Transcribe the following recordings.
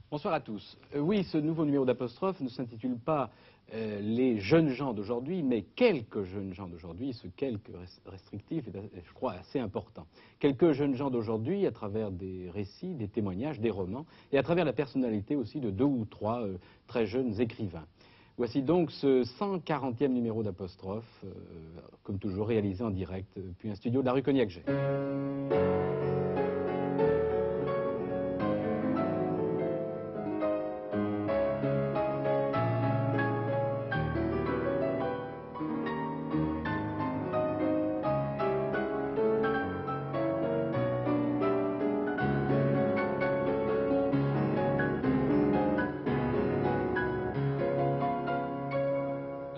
Bonsoir à tous. Oui, ce nouveau numéro d'Apostrophe ne s'intitule pas les jeunes gens d'aujourd'hui, mais quelques jeunes gens d'aujourd'hui. Ce quelques restrictif est, je crois, assez important. Quelques jeunes gens d'aujourd'hui à travers des récits, des témoignages, des romans, et à travers la personnalité aussi de 2 ou 3 très jeunes écrivains. Voici donc ce 140e numéro d'Apostrophe, comme toujours réalisé en direct depuis un studio de la rue Cognac-Gey.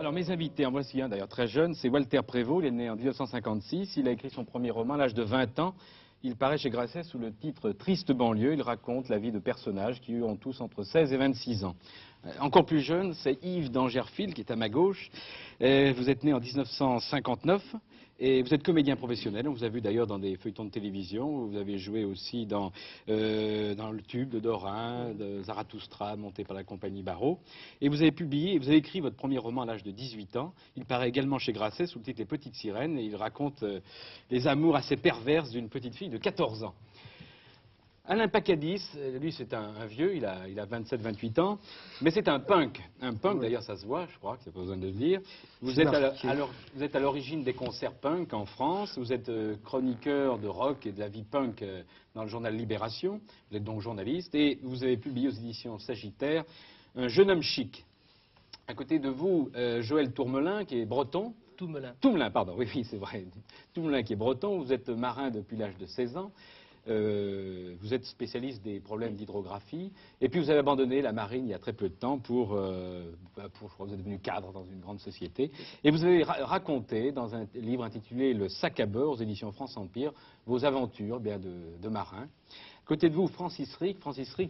Alors mes invités, en voici un d'ailleurs très jeune, c'est Walter Prévost, il est né en 1956, il a écrit son premier roman à l'âge de 20 ans. Il paraît chez Grasset sous le titre Triste banlieue, il raconte la vie de personnages qui ont tous entre 16 et 26 ans. Encore plus jeune, c'est Yves d'Angerfield qui est à ma gauche. Vous êtes né en 1959 et vous êtes comédien professionnel. On vous a vu d'ailleurs dans des feuilletons de télévision. Vous avez joué aussi dans le Tube de Dorin, de Zarathustra, monté par la compagnie Barrault. Et vous avez publié, vous avez écrit votre premier roman à l'âge de 18 ans. Il paraît également chez Grasset sous le titre Les Petites Sirènes et il raconte les amours assez perverses d'une petite fille de 14 ans. Alain Pacadis, lui c'est un vieux, il a 27-28 ans, mais c'est un punk. Un punk, oui. D'ailleurs ça se voit, je crois, que c'est pas besoin de le dire. Vous êtes à l'origine des concerts punk en France, vous êtes chroniqueur de rock et de la vie punk dans le journal Libération, vous êtes donc journaliste, et vous avez publié aux éditions Sagittaire Un jeune homme chic. À côté de vous, Joël Tourmelin, qui est breton. Toumelin, pardon, oui, c'est vrai. Toumelin qui est breton, vous êtes marin depuis l'âge de 16 ans. Vous êtes spécialiste des problèmes d'hydrographie, et puis vous avez abandonné la marine il y a très peu de temps pour je crois que vous êtes devenu cadre dans une grande société, et vous avez raconté dans un livre intitulé Le sac à beurre aux éditions France Empire vos aventures bien de marin. À côté de vous, Francis Rick,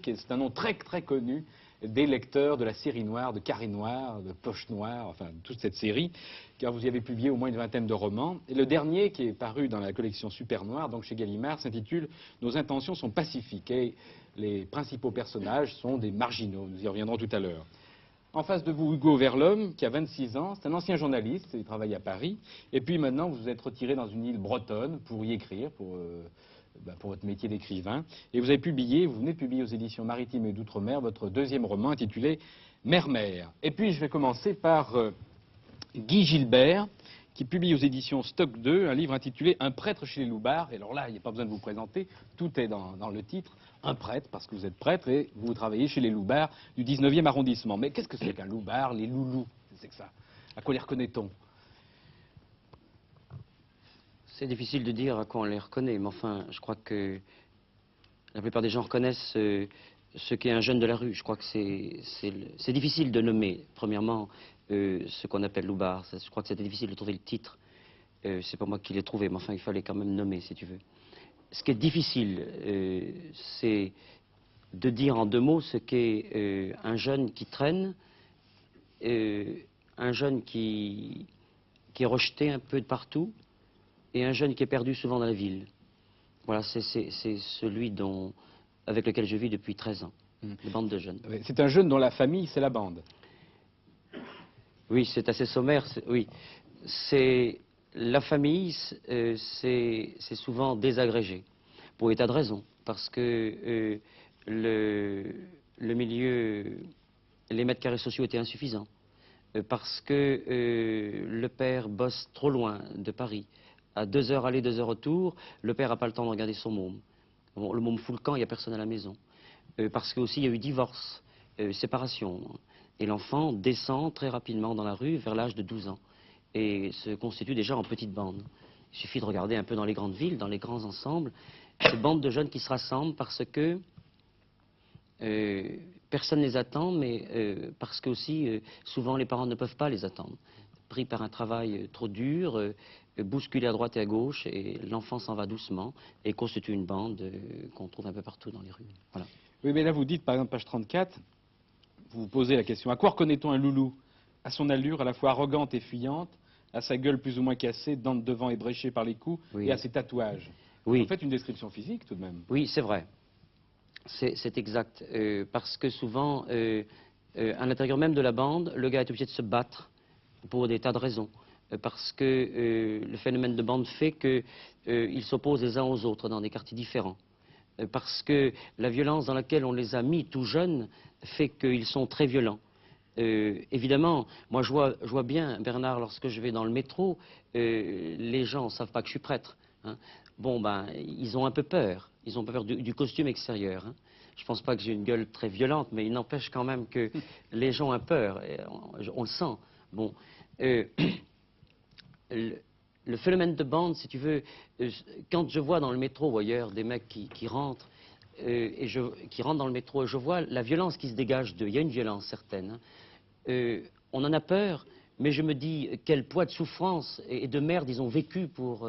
c'est un nom très très connu des lecteurs de la série noire, de Carré Noir, de Poche Noire, enfin toute cette série, car vous y avez publié au moins une vingtaine de romans. Et le dernier, qui est paru dans la collection Super Noire, donc chez Gallimard, s'intitule Nos intentions sont pacifiques. Et les principaux personnages sont des marginaux, nous y reviendrons tout à l'heure. En face de vous, Hugo Verlhomme, qui a 26 ans, c'est un ancien journaliste, il travaille à Paris, et puis maintenant vous vous êtes retiré dans une île bretonne pour y écrire, pour votre métier d'écrivain. Et vous venez de publier aux éditions Maritimes et d'Outre-mer votre deuxième roman intitulé Mère-Mère. Et puis je vais commencer par Guy Gilbert, qui publie aux éditions Stock 2 un livre intitulé Un prêtre chez les loupards. Et alors là, il n'y a pas besoin de vous présenter, tout est dans le titre. Un prêtre, parce que vous êtes prêtre et vous travaillez chez les loupards du 19e arrondissement. Mais qu'est-ce que c'est qu'un loupard, les loulous? C'est que ça. À quoi les reconnaît-on? C'est difficile de dire à quoi on les reconnaît, mais enfin, je crois que la plupart des gens reconnaissent ce qu'est un jeune de la rue. Je crois que c'est difficile de nommer, premièrement, ce qu'on appelle loupard. Je crois que c'était difficile de trouver le titre. C'est pas moi qui l'ai trouvé, mais enfin, il fallait quand même nommer, si tu veux. Ce qui est difficile, c'est de dire en 2 mots ce qu'est un jeune qui traîne, un jeune qui est rejeté un peu de partout, et un jeune qui est perdu souvent dans la ville. Voilà, c'est celui avec lequel je vis depuis 13 ans, une bande de jeunes. C'est un jeune dont la famille, c'est la bande. Oui, c'est assez sommaire, oui. C'est la famille, c'est souvent désagrégé, pour état de raison, parce que le milieu, les mètres carrés sociaux étaient insuffisants, parce que le père bosse trop loin de Paris, à 2 heures aller, 2 heures retour, le père n'a pas le temps de regarder son môme. Bon, le môme fout le camp, il n'y a personne à la maison. Parce qu'aussi, il y a eu divorce, séparation. Et l'enfant descend très rapidement dans la rue vers l'âge de 12 ans. Et se constitue déjà en petite bande. Il suffit de regarder un peu dans les grandes villes, dans les grands ensembles, ces bandes de jeunes qui se rassemblent parce que personne ne les attend, mais parce que aussi, souvent, les parents ne peuvent pas les attendre. Pris par un travail trop dur, bousculé à droite et à gauche, et l'enfant s'en va doucement et constitue une bande qu'on trouve un peu partout dans les rues. Voilà. Oui, mais là vous dites, par exemple, page 34, vous vous posez la question, à quoi reconnaît-on un loulou? À son allure à la fois arrogante et fuyante, à sa gueule plus ou moins cassée, dents de devant ébréchées par les coups, oui, et à ses tatouages. Oui. Vous faites une description physique tout de même. Oui, c'est vrai. C'est exact. Parce que souvent, à l'intérieur même de la bande, le gars est obligé de se battre pour des tas de raisons. Parce que le phénomène de bande fait qu'ils s'opposent les uns aux autres dans des quartiers différents. Parce que la violence dans laquelle on les a mis tout jeunes fait qu'ils sont très violents. Évidemment, moi je vois bien, Bernard, lorsque je vais dans le métro, les gens ne savent pas que je suis prêtre. Hein. Bon, ben, ils ont un peu peur. Ils ont peur du costume extérieur. Hein. Je ne pense pas que j'ai une gueule très violente, mais il n'empêche quand même que les gens ont peur. Et on le sent. Bon, le phénomène de bande, si tu veux, quand je vois dans le métro ou ailleurs des mecs qui rentrent, qui rentrent dans le métro, et je vois la violence qui se dégage d'eux. Il y a une violence certaine. Hein. On en a peur, mais je me dis quel poids de souffrance et de merde ils ont vécu pour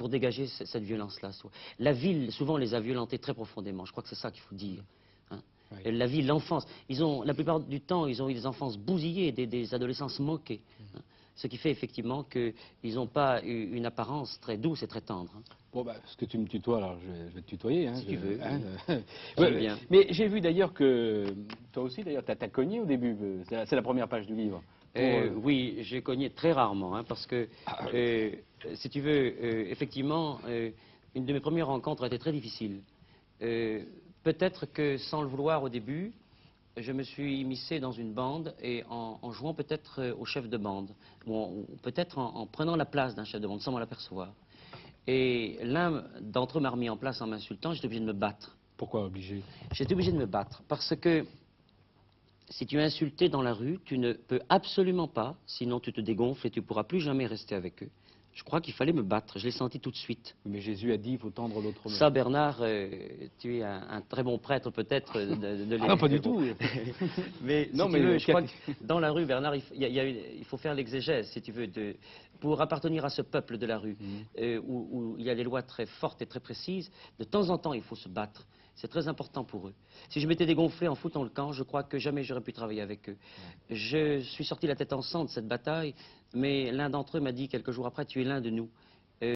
dégager cette violence-là. La ville, souvent, les a violentés très profondément. Je crois que c'est ça qu'il faut dire. Hein. Oui. La vie, l'enfance. La plupart du temps, ils ont eu des enfances bousillées, des adolescences moquées. Hein. Ce qui fait effectivement qu'ils n'ont pas eu une apparence très douce et très tendre. Hein. Bon, bah, parce que tu me tutoies, alors je vais te tutoyer. Hein, si tu veux. Hein, ouais, bien. Mais j'ai vu d'ailleurs que, toi aussi d'ailleurs, tu as cogné au début, c'est la première page du livre. Oui, j'ai cogné très rarement, hein, parce que, si tu veux, effectivement, une de mes premières rencontres a été très difficile. Peut-être que sans le vouloir au début, je me suis immiscé dans une bande et en jouant peut-être au chef de bande, ou peut-être en prenant la place d'un chef de bande sans m'en apercevoir. Et l'un d'entre eux m'a remis en place en m'insultant, j'étais obligé de me battre. Pourquoi obligé? J'étais obligé de me battre parce que si tu es insulté dans la rue, tu ne peux absolument pas, sinon tu te dégonfles et tu ne pourras plus jamais rester avec eux. Je crois qu'il fallait me battre, je l'ai senti tout de suite. Mais Jésus a dit, il faut tendre l'autre main. Ça, Bernard, tu es un très bon prêtre peut-être de Ah non, pas du tout. Mais non, si mais tu veux, je crois que dans la rue, Bernard, il faut faire l'exégèse, si tu veux, pour appartenir à ce peuple de la rue, où il y a des lois très fortes et très précises. De temps en temps, il faut se battre. C'est très important pour eux. Si je m'étais dégonflé en foutant le camp, je crois que jamais j'aurais pu travailler avec eux. Je suis sorti la tête en sang de cette bataille, mais l'un d'entre eux m'a dit quelques jours après, tu es l'un de nous.